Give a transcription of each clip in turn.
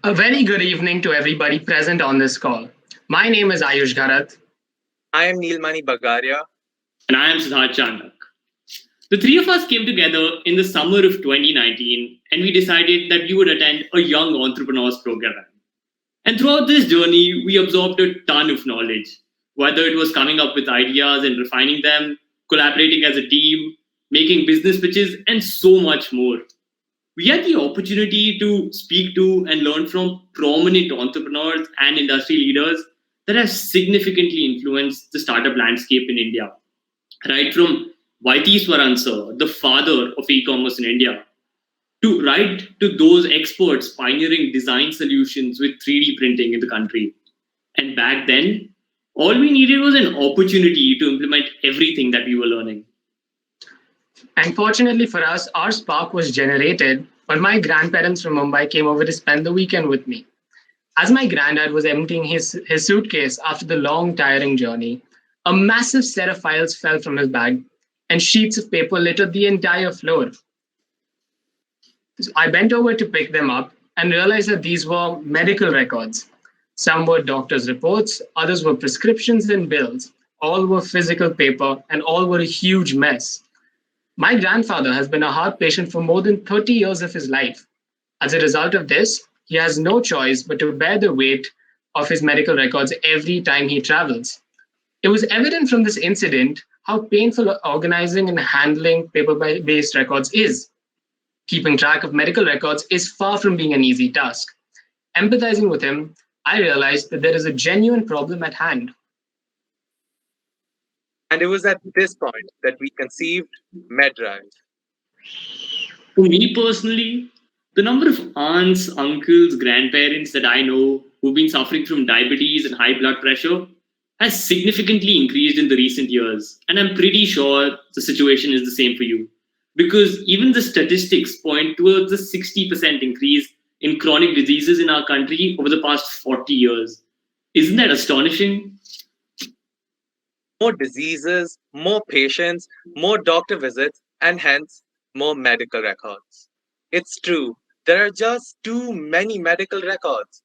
A very good evening to everybody present on this call. My name is Ayush Gharat. I am Neelmani Bagaria. And I am Siddharth Chandak. The three of us came together in the summer of 2019 and we decided that we would attend a young entrepreneurs program. And throughout this journey, we absorbed a ton of knowledge, whether it was coming up with ideas and refining them, collaborating as a team, making business pitches, and so much more. We had the opportunity to speak to and learn from prominent entrepreneurs and industry leaders that have significantly influenced the startup landscape in India. Right from Vaiti Swaransar, the father of e-commerce in India, to right to those experts pioneering design solutions with 3D printing in the country. And back then, all we needed was an opportunity to implement everything that we were learning. And fortunately for us, our spark was generated when my grandparents from Mumbai came over to spend the weekend with me. As my granddad was emptying his suitcase after the long, tiring journey, a massive set of files fell from his bag and sheets of paper littered the entire floor. So I bent over to pick them up and realized that these were medical records. Some were doctors' reports, others were prescriptions and bills. All were physical paper and all were a huge mess. My grandfather has been a heart patient for more than 30 years of his life. As a result of this, he has no choice but to bear the weight of his medical records every time he travels. It was evident from this incident how painful organizing and handling paper based records is. Keeping track of medical records is far from being an easy task. Empathizing with him, I realized that there is a genuine problem at hand. And it was at this point that we conceived Medrive. For me personally, the number of aunts, uncles, grandparents that I know who've been suffering from diabetes and high blood pressure has significantly increased in the recent years. And I'm pretty sure the situation is the same for you. Because even the statistics point towards a 60% increase in chronic diseases in our country over the past 40 years. Isn't that astonishing? More diseases, more patients, more doctor visits, and hence more medical records. It's true, there are just too many medical records.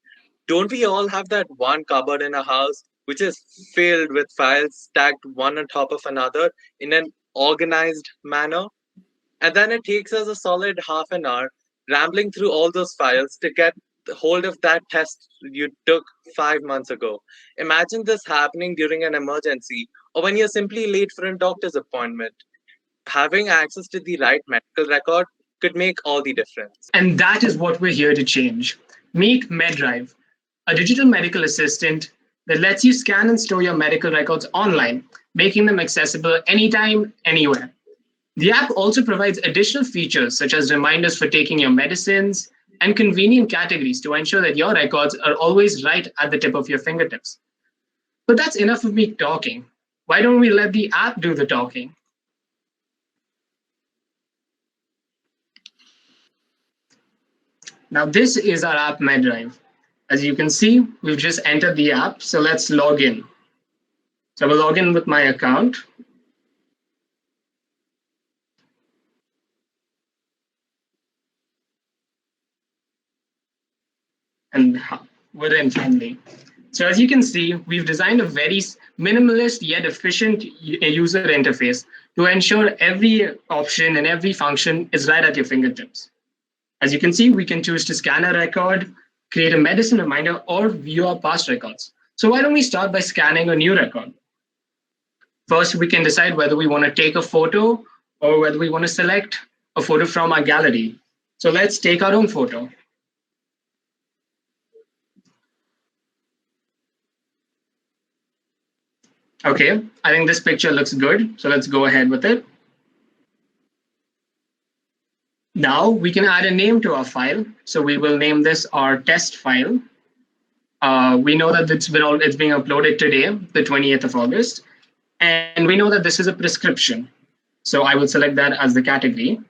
Don't we all have that one cupboard in a house which is filled with files stacked one on top of another in an organized manner? And then it takes us a solid half an hour rambling through all those files to get hold of that test you took 5 months ago. Imagine this happening during an emergency or when you're simply late for a doctor's appointment. Having access to the right medical record could make all the difference. And that is what we're here to change. Meet Medrive, a digital medical assistant that lets you scan and store your medical records online, making them accessible anytime, anywhere. The app also provides additional features such as reminders for taking your medicines and convenient categories to ensure that your records are always right at the tip of your fingertips. But that's enough of me talking. Why don't we let the app do the talking? Now, this is our app Medrive. As you can see, we've just entered the app, so let's log in. So I will log in with my account. And we're in finally. So as you can see, we've designed a very minimalist yet efficient user interface to ensure every option and every function is right at your fingertips. As you can see, we can choose to scan a record, create a medicine reminder, or view our past records. So why don't we start by scanning a new record? First, we can decide whether we want to take a photo or whether we want to select a photo from our gallery. So let's take our own photo. Okay, I think this picture looks good, so let's go ahead with it. Now we can add a name to our file. So we will name this our test file. We know that it's being uploaded today, the 28th of August. And we know that this is a prescription. So I will select that as the category.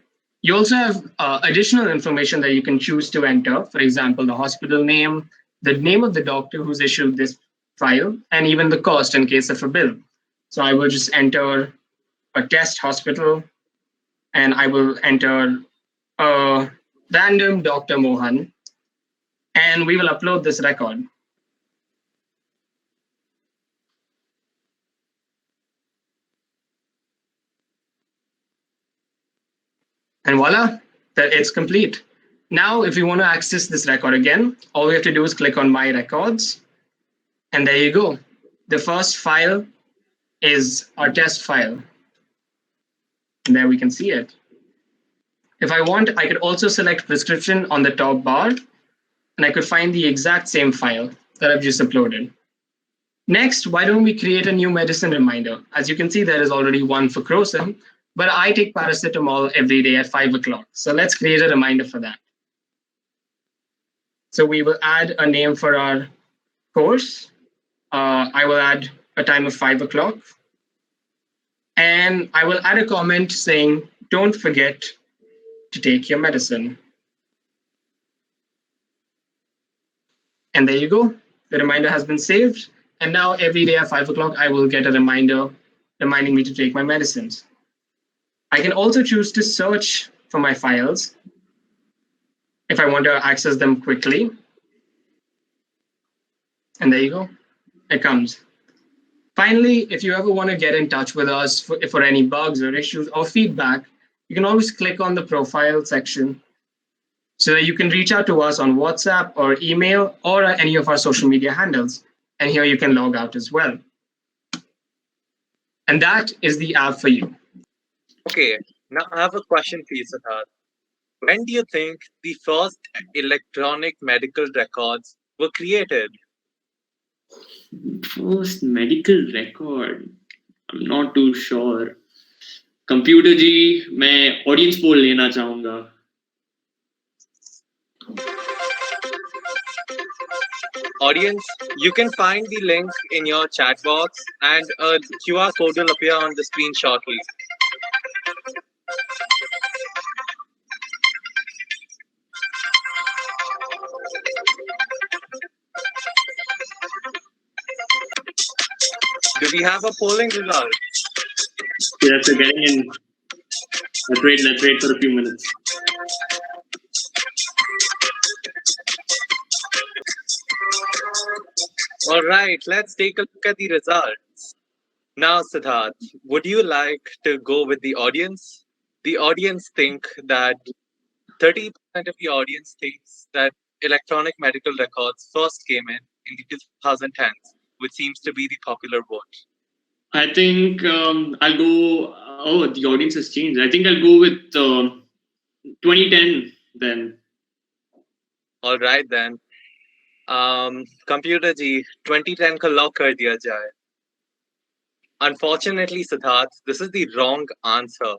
You also have additional information that you can choose to enter. For example, the hospital name, the name of the doctor who's issued this file, and even the cost in case of a bill. So I will just enter a test hospital, and I will enter a random Dr. Mohan. and we will upload this record. And voila, it's complete. Now, if we want to access this record again, all we have to do is click on My Records, and there you go. The first file is our test file. And there we can see it. If I want, I could also select prescription on the top bar, and I could find the exact same file that I've just uploaded. Next, why don't we create a new medicine reminder? As you can see, there is already one for Crocin, but I take paracetamol every day at 5 o'clock. So let's create a reminder for that. So we will add a name for our course. I will add a time of 5 o'clock. And I will add a comment saying, don't forget to take your medicine. And there you go. The reminder has been saved. And now every day at 5 o'clock, I will get a reminder reminding me to take my medicines. I can also choose to search for my files if I want to access them quickly. And there you go. It comes. Finally, if you ever want to get in touch with us for any bugs or issues or feedback, you can always click on the profile section so that you can reach out to us on WhatsApp or email or any of our social media handles. And here you can log out as well. And that is the app for you. Okay, now I have a question for you, Siddharth. When do you think the first electronic medical records were created? First medical record. I'm not too sure. Computer ji मैं audience पोल लेना चाहूंगा. Audience, you can find the link in your chat box and a QR code will appear on the screen shortly. Do we have a polling result? Yes, we're getting in. Let's wait for a few minutes. All right, let's take a look at the results. Now, Siddharth, would you like to go with the audience? The audience think that 30% of the audience thinks that electronic medical records first came in the 2010s, which seems to be the popular vote. I think I'll go. Oh, the audience has changed. I think I'll go with 2010 then. All right then. Computer ji, 2010 ka lock kar diya jaye. Unfortunately, Siddharth, this is the wrong answer.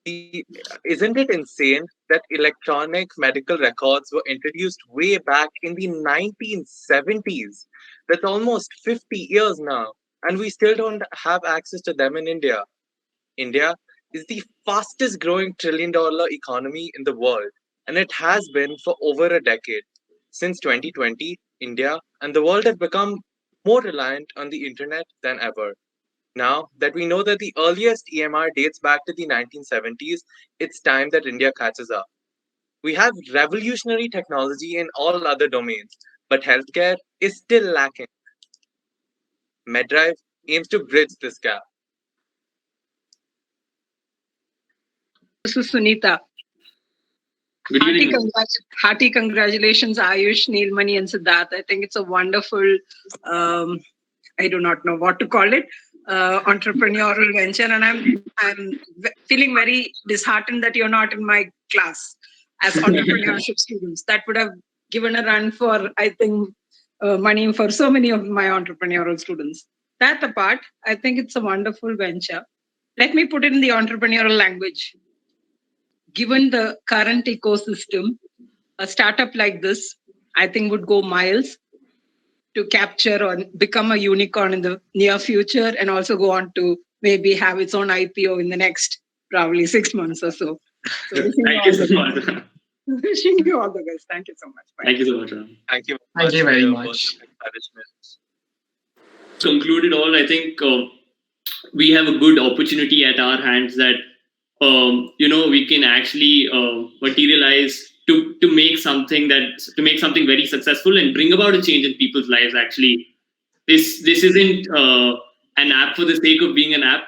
Isn't it insane that electronic medical records were introduced way back in the 1970s? That's almost 50 years now, and we still don't have access to them in India. India is the fastest growing trillion-dollar economy in the world, and it has been for over a decade. Since 2020, India and the world have become more reliant on the internet than ever. Now that we know that the earliest EMR dates back to the 1970s, it's time that India catches up. We have revolutionary technology in all other domains, but healthcare is still lacking. Medrive aims to bridge this gap. This is Sunita. Good evening. Hearty congratulations, Ayush, Neelmani, and Siddharth. I think it's a wonderful, I do not know what to call it, entrepreneurial venture. And I'm feeling very disheartened that you're not in my class as entrepreneurship students. That would have given a run for, I think, money for so many of my entrepreneurial students. That apart, I think it's a wonderful venture. Let me put it in the entrepreneurial language. Given the current ecosystem, a startup like this, I think, would go miles to capture or become a unicorn in the near future and also go on to maybe have its own IPO in the next probably 6 months or so. Thank you so much. Wishing you all the best. Thank you so much. Bye. Thank you so much, Ram. Thank you Thank you for very your much. words of encouragement. Concluded all, I think we have a good opportunity at our hands that we can actually materialize to make something very successful and bring about a change in people's lives. Actually, this isn't an app for the sake of being an app.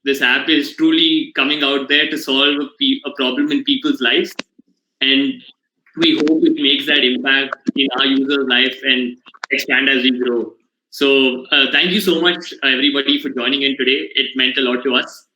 This app is truly coming out there to solve a problem in people's lives, and we hope it makes that impact in our users' life and expand as we grow. So thank you so much, everybody, for joining in today. It meant a lot to us.